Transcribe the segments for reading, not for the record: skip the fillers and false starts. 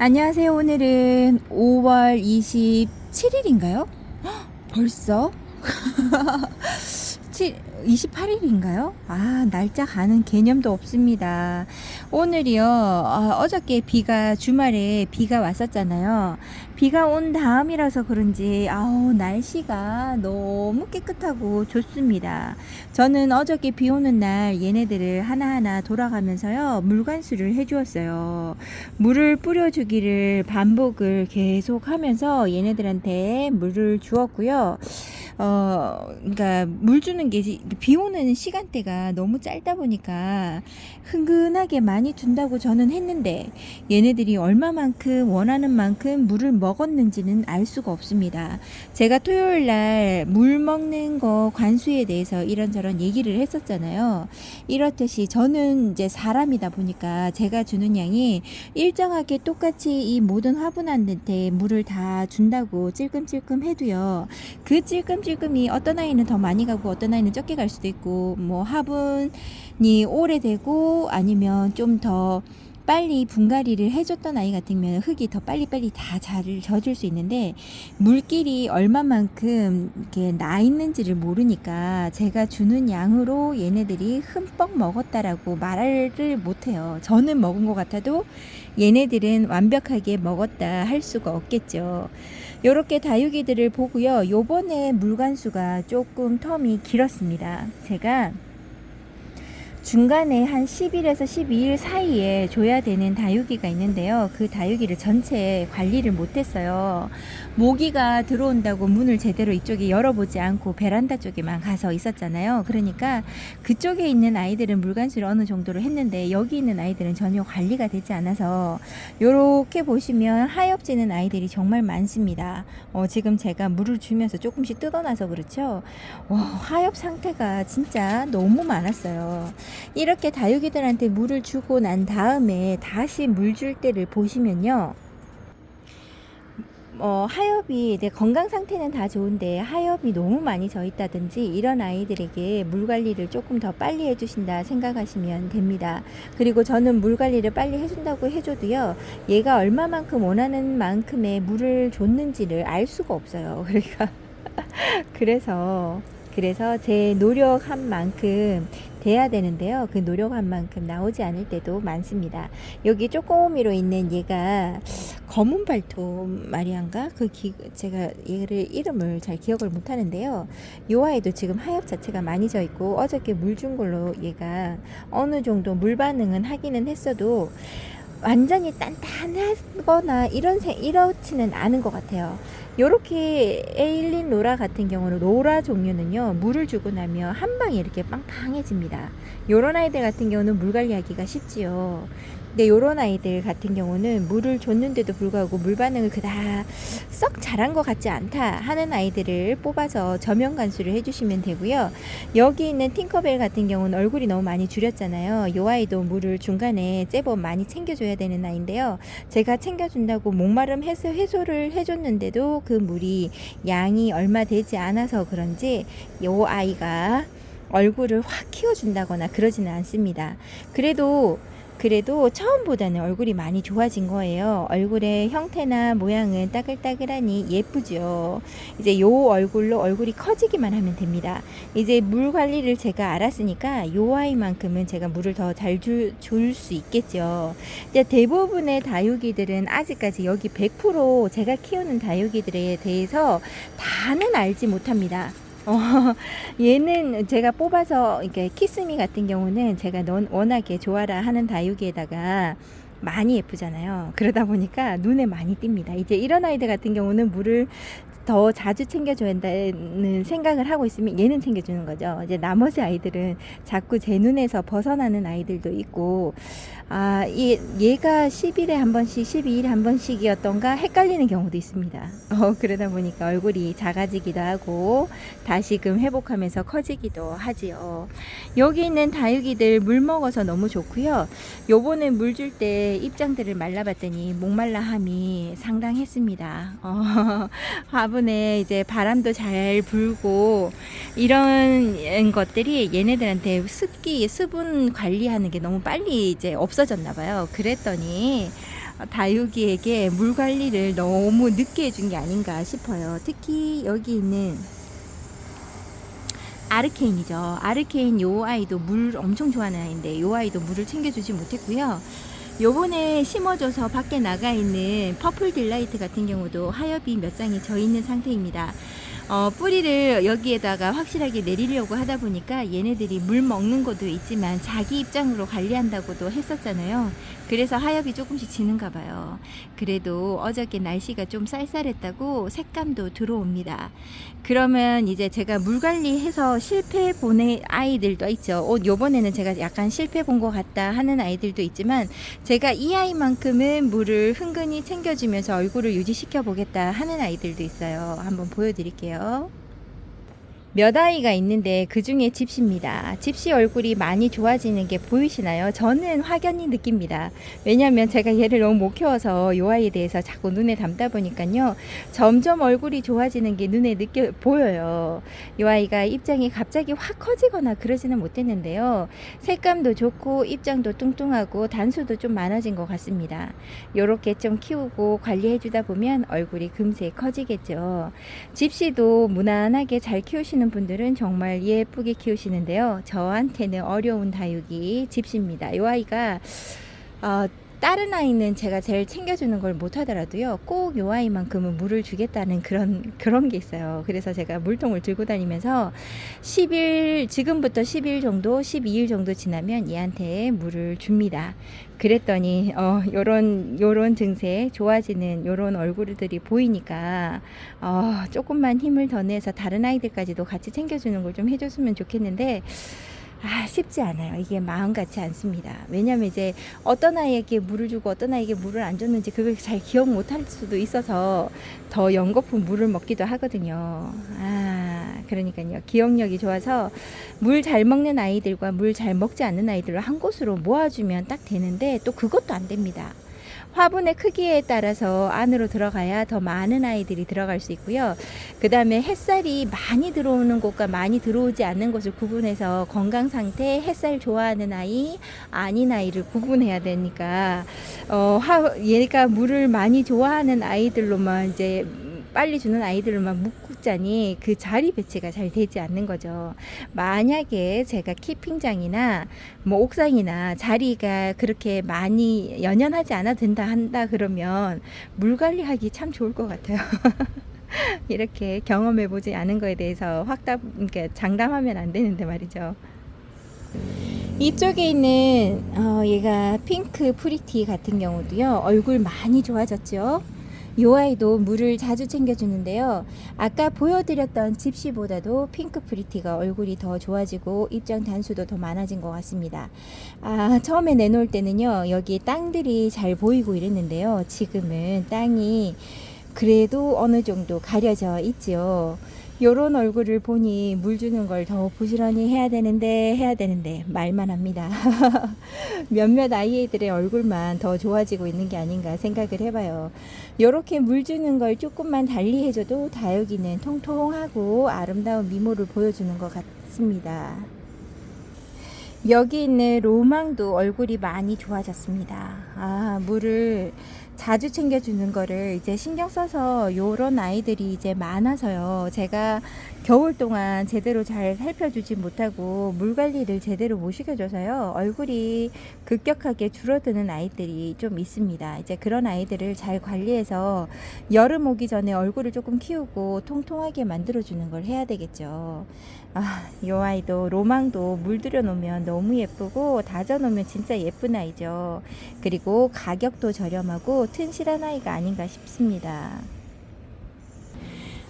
안녕하세요. 오늘은 5월 27일인가요? 벌써? 28일인가요? 날짜 가는 개념도 없습니다. 오늘이요, 어저께 주말에 비가 왔었잖아요. 비가 온 다음이라서 그런지, 날씨가 너무 깨끗하고 좋습니다. 저는 어저께 비 오는 날 얘네들을 하나하나 돌아가면서요, 물관수를 해주었어요. 물을 뿌려주기를 반복을 계속 하면서 얘네들한테 물을 주었고요. 그러니까 물 주는 게 비 오는 시간대가 너무 짧다 보니까 흥건하게 많이 준다고 저는 했는데 얘네들이 얼마만큼 원하는 만큼 물을 먹었는지는 알 수가 없습니다. 제가 토요일 날 물 먹는 거 관수에 대해서 이런저런 얘기를 했었잖아요. 이렇듯이 저는 이제 사람이다 보니까 제가 주는 양이 일정하게 똑같이 이 모든 화분한테 물을 다 준다고 찔끔찔끔 해도요. 그 찔끔찔끔이 어떤 아이는 더 많이 가고 어떤 아이는 적게 갈 수도 있고, 뭐 화분이 오래되고 아니면 좀 더 빨리 분갈이를 해줬던 아이 같으면 흙이 더 빨리빨리 다 잘 젖을 수 있는데, 물길이 얼마만큼 이렇게 나 있는지를 모르니까 제가 주는 양으로 얘네들이 흠뻑 먹었다라고 말을 못해요. 저는 먹은 것 같아도 얘네들은 완벽하게 먹었다 할 수가 없겠죠. 요렇게 다육이들을 보고요. 요번에 물관수가 조금 텀이 길었습니다. 제가 중간에 한 10일에서 12일 사이에 줘야 되는 다육이가 있는데요. 그 다육이를 전체 관리를 못했어요. 모기가 들어온다고 문을 제대로 이쪽에 열어보지 않고 베란다 쪽에만 가서 있었잖아요. 그러니까 그쪽에 있는 아이들은 물관수를 어느 정도로 했는데 여기 있는 아이들은 전혀 관리가 되지 않아서 요렇게 보시면 하엽지는 아이들이 정말 많습니다. 지금 제가 물을 주면서 조금씩 뜯어놔서 그렇죠. 하엽 상태가 진짜 너무 많았어요. 이렇게 다육이들한테 물을 주고 난 다음에 다시 물 줄 때를 보시면요. 하엽이 내 건강 상태는 다 좋은데 하엽이 너무 많이 져 있다든지 이런 아이들에게 물 관리를 조금 더 빨리 해주신다 생각하시면 됩니다. 그리고 저는 물 관리를 빨리 해준다고 해줘도요, 얘가 얼마만큼 원하는 만큼의 물을 줬는지를 알 수가 없어요. 그러니까 그래서 제 노력한 만큼 돼야 되는데요. 그 노력한 만큼 나오지 않을 때도 많습니다. 여기 쪼꼬미로 있는 얘가 검은 발톱 마리안가? 제가 얘를 이름을 잘 기억을 못 하는데요. 요 아이도 지금 하엽 자체가 많이 져 있고 어저께 물 준 걸로 얘가 어느 정도 물 반응은 하기는 했어도 완전히 단단하거나 이렇지는 않은 것 같아요. 요렇게 에일린 로라 같은 경우는 로라 종류는요, 물을 주고 나면 한 방에 이렇게 빵빵해집니다. 요런 아이들 같은 경우는 물 관리하기가 쉽지요. 근데 요런 아이들 같은 경우는 물을 줬는데도 불구하고 물 반응을 그닥 썩 잘한 것 같지 않다 하는 아이들을 뽑아서 저면 관수를 해주시면 되고요. 여기 있는 팅커벨 같은 경우는 얼굴이 너무 많이 줄였잖아요. 요 아이도 물을 중간에 제법 많이 챙겨줘야 되는 아이인데요. 제가 챙겨준다고 목마름 해소를 해줬는데도 그 물이 양이 얼마 되지 않아서 그런지 요 아이가 얼굴을 확 키워준다거나 그러지는 않습니다. 그래도 처음보다는 얼굴이 많이 좋아진 거예요. 얼굴의 형태나 모양은 따글따글하니 예쁘죠. 이제 요 얼굴로 얼굴이 커지기만 하면 됩니다. 이제 물 관리를 제가 알았으니까 요 아이만큼은 제가 물을 더 잘 줄 수 있겠죠. 이제 대부분의 다육이들은 아직까지 여기 100% 제가 키우는 다육이들에 대해서 다는 알지 못합니다. 얘는 제가 뽑아서 이렇게 키스미 같은 경우는 제가 워낙에 좋아라 하는 다육이에다가 많이 예쁘잖아요. 그러다 보니까 눈에 많이 띕니다. 이제 이런 아이들 같은 경우는 물을 더 자주 챙겨줘야 한다는 생각을 하고 있으면 얘는 챙겨주는 거죠. 이제 나머지 아이들은 자꾸 제 눈에서 벗어나는 아이들도 있고, 얘가 10일에 한 번씩, 12일에 한 번씩이었던가 헷갈리는 경우도 있습니다. 그러다 보니까 얼굴이 작아지기도 하고, 다시금 회복하면서 커지기도 하지요. 여기 있는 다육이들 물 먹어서 너무 좋고요. 요번에 물 줄 때 입장들을 말라봤더니 목말라함이 상당했습니다. 화분에 이제 바람도 잘 불고 이런 것들이 얘네들한테 수분 관리하는 게 너무 빨리 이제 없어졌나 봐요. 그랬더니 다육이에게 물 관리를 너무 늦게 해준 게 아닌가 싶어요. 특히 여기 있는 아르케인이죠. 아르케인 요 아이도 물 엄청 좋아하는 아이인데 요 아이도 물을 챙겨주지 못했고요. 요번에 심어줘서 밖에 나가 있는 퍼플 딜라이트 같은 경우도 하엽이 몇 장이 져 있는 상태입니다. 뿌리를 여기에다가 확실하게 내리려고 하다 보니까 얘네들이 물 먹는 것도 있지만 자기 입장으로 관리한다고도 했었잖아요. 그래서 하엽이 조금씩 지는가 봐요. 그래도 어저께 날씨가 좀 쌀쌀했다고 색감도 들어옵니다. 그러면 이제 제가 물 관리해서 실패 보낸 아이들도 있죠. 요번에는 제가 약간 실패 본 것 같다 하는 아이들도 있지만 제가 이 아이만큼은 물을 흥건히 챙겨주면서 얼굴을 유지시켜 보겠다 하는 아이들도 있어요. 한번 보여드릴게요. 몇 아이가 있는데 그 중에 집시입니다. 집시 얼굴이 많이 좋아지는 게 보이시나요? 저는 확연히 느낍니다. 왜냐면 제가 얘를 너무 못 키워서 이 아이에 대해서 자꾸 눈에 담다 보니까요. 점점 얼굴이 좋아지는 게 눈에 보여요. 이 아이가 입장이 갑자기 확 커지거나 그러지는 못했는데요. 색감도 좋고 입장도 뚱뚱하고 단수도 좀 많아진 것 같습니다. 요렇게 좀 키우고 관리해 주다 보면 얼굴이 금세 커지겠죠. 집시도 무난하게 잘 키우시는 분들은 정말 예쁘게 키우시는데요. 저한테는 어려운 다육이 집시입니다. 이 아이가 다른 아이는 제가 제일 챙겨주는 걸 못하더라도요. 꼭 이 아이만큼은 물을 주겠다는 그런 게 있어요. 그래서 제가 물통을 들고 다니면서 10일, 지금부터 10일 정도, 12일 정도 지나면 얘한테 물을 줍니다. 그랬더니 요런 증세 좋아지는 요런 얼굴들이 보이니까 조금만 힘을 더 내서 다른 아이들까지도 같이 챙겨주는 걸 좀 해줬으면 좋겠는데 쉽지 않아요. 이게 마음 같지 않습니다. 왜냐면 이제 어떤 아이에게 물을 주고 어떤 아이에게 물을 안 줬는지 그걸 잘 기억 못할 수도 있어서 더 연거푸 물을 먹기도 하거든요. 그러니까요. 기억력이 좋아서 물 잘 먹는 아이들과 물 잘 먹지 않는 아이들을 한 곳으로 모아주면 딱 되는데 또 그것도 안 됩니다. 화분의 크기에 따라서 안으로 들어가야 더 많은 아이들이 들어갈 수 있고요. 그 다음에 햇살이 많이 들어오는 곳과 많이 들어오지 않는 곳을 구분해서 건강 상태, 햇살 좋아하는 아이, 아닌 아이를 구분해야 되니까 얘가 물을 많이 좋아하는 아이들로만 이제 빨리 주는 아이들만 묶자니 그 자리 배치가 잘 되지 않는 거죠. 만약에 제가 키핑장이나 뭐 옥상이나 자리가 그렇게 많이 연연하지 않아도 한다 그러면 물 관리하기 참 좋을 것 같아요. 이렇게 경험해 보지 않은 거에 대해서 그러니까 장담하면 안 되는데 말이죠. 이쪽에 있는 얘가 핑크 프리티 같은 경우도요. 얼굴 많이 좋아졌죠. 이 아이도 물을 자주 챙겨주는데요. 아까 보여드렸던 집시보다도 핑크 프리티가 얼굴이 더 좋아지고 입장 단수도 더 많아진 것 같습니다. 처음에 내놓을 때는요. 여기 땅들이 잘 보이고 이랬는데요. 지금은 땅이 그래도 어느 정도 가려져 있죠. 요런 얼굴을 보니 물 주는 걸 더 부지런히 해야 되는데 말만 합니다. 몇몇 아이들의 얼굴만 더 좋아지고 있는 게 아닌가 생각을 해봐요. 요렇게 물 주는 걸 조금만 달리 해줘도 다육이는 통통하고 아름다운 미모를 보여주는 것 같습니다. 여기 있는 로망도 얼굴이 많이 좋아졌습니다. 물을 자주 챙겨주는 거를 이제 신경 써서 요런 아이들이 이제 많아서요. 제가 겨울 동안 제대로 잘 살펴주지 못하고 물 관리를 제대로 못 시켜줘서요. 얼굴이 급격하게 줄어드는 아이들이 좀 있습니다. 이제 그런 아이들을 잘 관리해서 여름 오기 전에 얼굴을 조금 키우고 통통하게 만들어주는 걸 해야 되겠죠. 이 아이도 로망도 물들여 놓으면 너무 예쁘고 다져 놓으면 진짜 예쁜 아이죠. 그리고 가격도 저렴하고 튼실한 아이가 아닌가 싶습니다.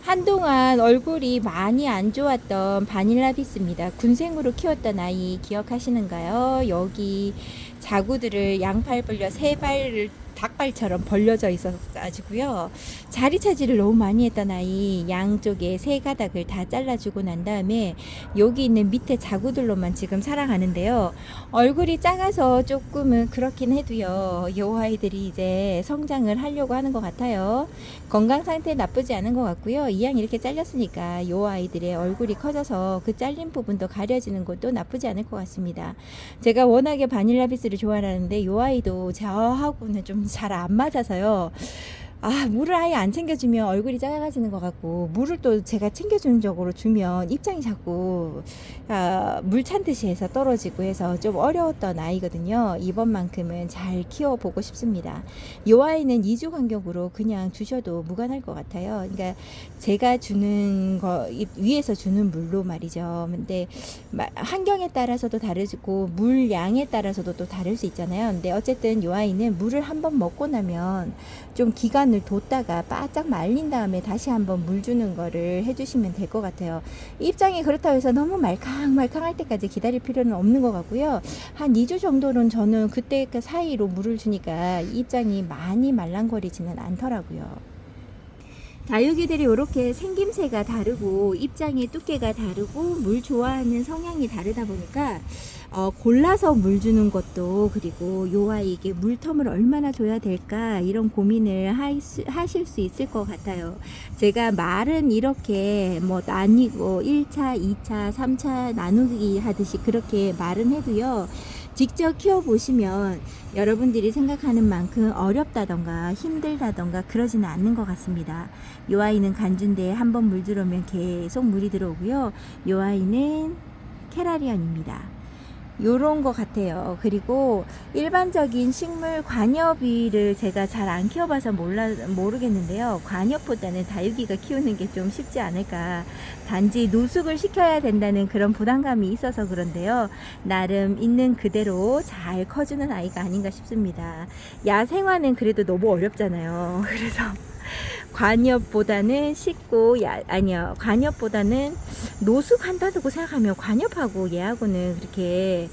한동안 얼굴이 많이 안 좋았던 바닐라비스입니다. 군생으로 키웠던 아이 기억하시는가요? 여기 자구들을 양팔 벌려 세 발을 닭발처럼 벌려져 있어가지고요. 자리 차지를 너무 많이 했던 아이 양쪽에 세 가닥을 다 잘라주고 난 다음에 여기 있는 밑에 자구들로만 지금 살아가는데요. 얼굴이 작아서 조금은 그렇긴 해도요. 이 아이들이 이제 성장을 하려고 하는 것 같아요. 건강 상태 나쁘지 않은 것 같고요. 이왕 이렇게 잘렸으니까 이 아이들의 얼굴이 커져서 그 잘린 부분도 가려지는 것도 나쁘지 않을 것 같습니다. 제가 워낙에 바닐라비스를 좋아하는데 이 아이도 저하고는 좀 잘 안 맞아서요. 물을 아예 안 챙겨주면 얼굴이 작아지는 것 같고, 물을 또 제가 챙겨주는 쪽으로 주면 입장이 자꾸 물 찬 듯이 해서 떨어지고 해서 좀 어려웠던 아이거든요. 이번만큼은 잘 키워보고 싶습니다. 이 아이는 2주 간격으로 그냥 주셔도 무관할 것 같아요. 그러니까 제가 주는 거, 위에서 주는 물로 말이죠. 근데 환경에 따라서도 다르고 물 양에 따라서도 또 다를 수 있잖아요. 근데 어쨌든 이 아이는 물을 한번 먹고 나면 좀 기간을 뒀다가 바짝 말린 다음에 다시 한번 물 주는 거를 해주시면 될 것 같아요. 입장이 그렇다고 해서 너무 말캉말캉할 때까지 기다릴 필요는 없는 것 같고요. 한 2주 정도는 저는 그때 그 사이로 물을 주니까 입장이 많이 말랑거리지는 않더라고요. 다육이들이 이렇게 생김새가 다르고 입장의 두께가 다르고 물 좋아하는 성향이 다르다 보니까 골라서 물 주는 것도, 그리고 요 아이에게 물텀을 얼마나 줘야 될까 이런 고민을 하실 수 있을 것 같아요. 제가 말은 이렇게 뭐 나뉘고 1차, 2차, 3차 나누기 하듯이 그렇게 말은 해도요, 직접 키워보시면 여러분들이 생각하는 만큼 어렵다던가 힘들다던가 그러지는 않는 것 같습니다. 이 아이는 간주인데 한번 물 들어오면 계속 물이 들어오고요. 이 아이는 캐라리언입니다. 요런 것 같아요. 그리고 일반적인 식물 관엽이를 제가 잘 안 키워봐서 모르겠는데요. 관엽보다는 다육이가 키우는 게 좀 쉽지 않을까. 단지 노숙을 시켜야 된다는 그런 부담감이 있어서 그런데요. 나름 있는 그대로 잘 커주는 아이가 아닌가 싶습니다. 야생화는 그래도 너무 어렵잖아요. 그래서 관엽보다는 관엽보다는 노숙한다고 생각하면 관엽하고 얘하고는 그렇게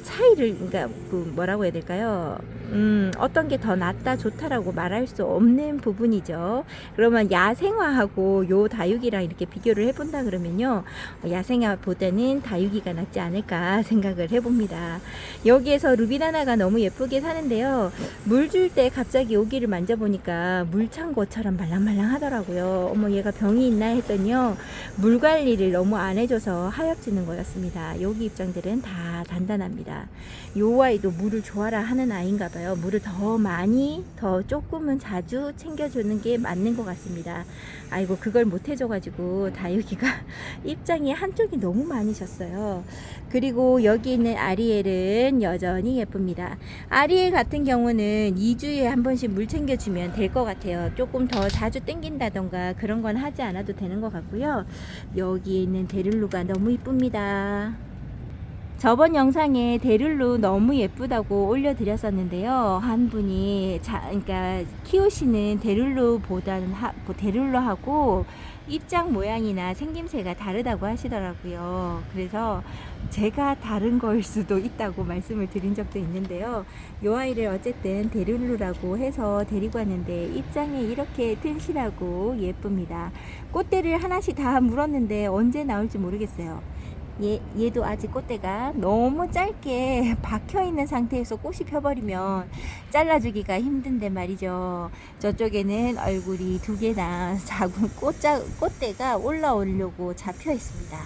차이를, 그러니까 그 뭐라고 해야 될까요? 어떤 게 더 낫다 좋다라고 말할 수 없는 부분이죠. 그러면 야생화하고 요 다육이랑 이렇게 비교를 해본다 그러면요, 야생화보다는 다육이가 낫지 않을까 생각을 해봅니다. 여기에서 루비나나가 너무 예쁘게 사는데요, 물 줄 때 갑자기 여기를 만져보니까 물 찬 것처럼 말랑말랑 하더라고요. 어머, 얘가 병이 있나 했더니요, 물 관리를 너무 안 해줘서 하얗지는 거였습니다. 여기 입장들은 다 단단합니다. 요 아이도 물을 좋아라 하는 아이인가 봐요. 물을 더 많이, 더 조금은 자주 챙겨주는 게 맞는 것 같습니다. 아이고, 그걸 못 해줘가지고 다육이가 입장이 한쪽이 너무 많이 졌어요. 그리고 여기 있는 아리엘은 여전히 예쁩니다. 아리엘 같은 경우는 2주에 한 번씩 물 챙겨주면 될 것 같아요. 조금 더 자주 땡긴다던가 그런 건 하지 않아도 되는 것 같고요. 여기 있는 데릴루가 너무 이쁩니다. 저번 영상에 데릴루 너무 예쁘다고 올려드렸었는데요. 한 분이 그러니까 키우시는 데릴루하고 입장 모양이나 생김새가 다르다고 하시더라고요. 그래서 제가 다른 거일 수도 있다고 말씀을 드린 적도 있는데요. 이 아이를 어쨌든 데릴루라고 해서 데리고 왔는데 입장이 이렇게 튼실하고 예쁩니다. 꽃대를 하나씩 다 물었는데 언제 나올지 모르겠어요. 얘도 아직 꽃대가 너무 짧게 박혀있는 상태에서 꽃이 펴버리면 잘라주기가 힘든데 말이죠. 저쪽에는 얼굴이 2개나 작은 꽃대가 올라오려고 잡혀 있습니다.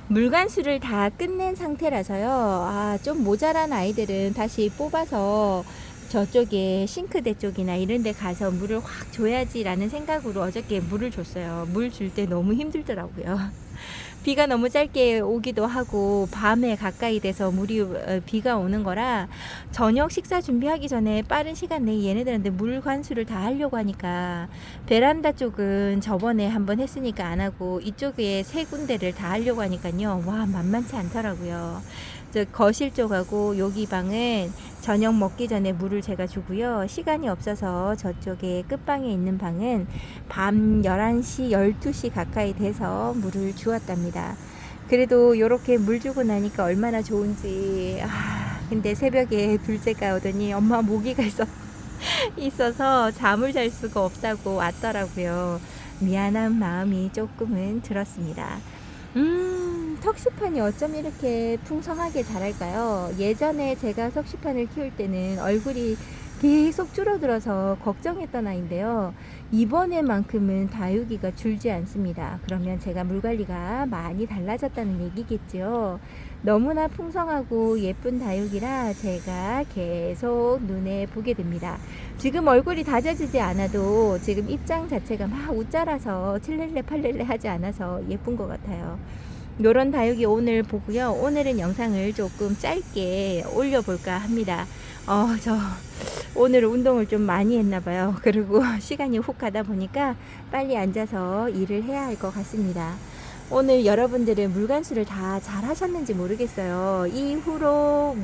물관수를 다 끝낸 상태라서요. 좀 모자란 아이들은 다시 뽑아서 저쪽에 싱크대 쪽이나 이런 데 가서 물을 확 줘야지 라는 생각으로 어저께 물을 줬어요. 물 줄 때 너무 힘들더라고요. 비가 너무 짧게 오기도 하고 밤에 가까이 돼서 비가 오는 거라 저녁 식사 준비하기 전에 빠른 시간 내에 얘네들한테 물 관수를 다 하려고 하니까, 베란다 쪽은 저번에 한번 했으니까 안 하고 이쪽에 3군데를 다 하려고 하니까요, 와, 만만치 않더라고요. 저 거실 쪽하고 여기 방은 저녁 먹기 전에 물을 제가 주고요. 시간이 없어서 저쪽에 끝방에 있는 방은 밤 11시, 12시 가까이 돼서 물을 주었답니다. 그래도 이렇게 물 주고 나니까 얼마나 좋은지. 근데 새벽에 둘째가 오더니 엄마 모기가 있어서 잠을 잘 수가 없다고 왔더라고요. 미안한 마음이 조금은 들었습니다. 석시판이 어쩜 이렇게 풍성하게 자랄까요? 예전에 제가 석시판을 키울 때는 얼굴이 계속 줄어들어서 걱정했던 아이인데요. 이번에만큼은 다육이가 줄지 않습니다. 그러면 제가 물 관리가 많이 달라졌다는 얘기겠죠. 너무나 풍성하고 예쁜 다육이라 제가 계속 눈에 보게 됩니다. 지금 얼굴이 다져지지 않아도 지금 입장 자체가 막 웃자라서 칠렐레 팔렐레 하지 않아서 예쁜 것 같아요. 요런 다육이 오늘 보고요. 오늘은 영상을 조금 짧게 올려볼까 합니다. 저 오늘 운동을 좀 많이 했나 봐요. 그리고 시간이 훅 가다 보니까 빨리 앉아서 일을 해야 할 것 같습니다. 오늘 여러분들은 물관수를 다 잘 하셨는지 모르겠어요. 이후로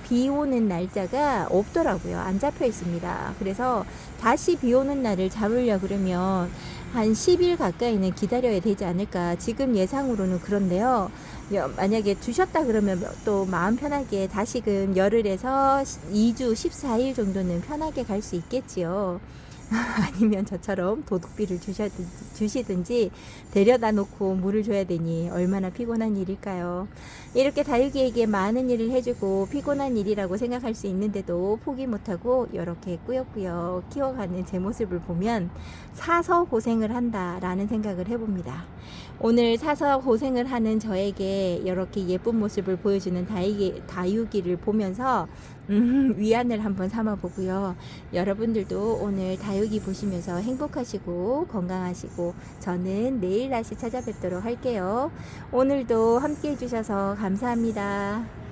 비 오는 날짜가 없더라고요. 안 잡혀 있습니다. 그래서 다시 비 오는 날을 잡으려 그러면 한 10일 가까이는 기다려야 되지 않을까. 지금 예상으로는 그런데요. 만약에 주셨다 그러면 또 마음 편하게 다시금 열흘에서 2주 14일 정도는 편하게 갈 수 있겠지요. 아니면 저처럼 도둑비를 주시든지 데려다 놓고 물을 줘야 되니 얼마나 피곤한 일일까요? 이렇게 다육이에게 많은 일을 해주고 피곤한 일이라고 생각할 수 있는데도 포기 못하고 이렇게 꾸역꾸역 키워가는 제 모습을 보면 사서 고생을 한다라는 생각을 해봅니다. 오늘 사서 고생을 하는 저에게 이렇게 예쁜 모습을 보여주는 다육이를 보면서 위안을 한번 삼아 보고요. 여러분들도 오늘 다육이 보시면서 행복하시고 건강하시고 저는 내일 다시 찾아뵙도록 할게요. 오늘도 함께 해주셔서 감사합니다.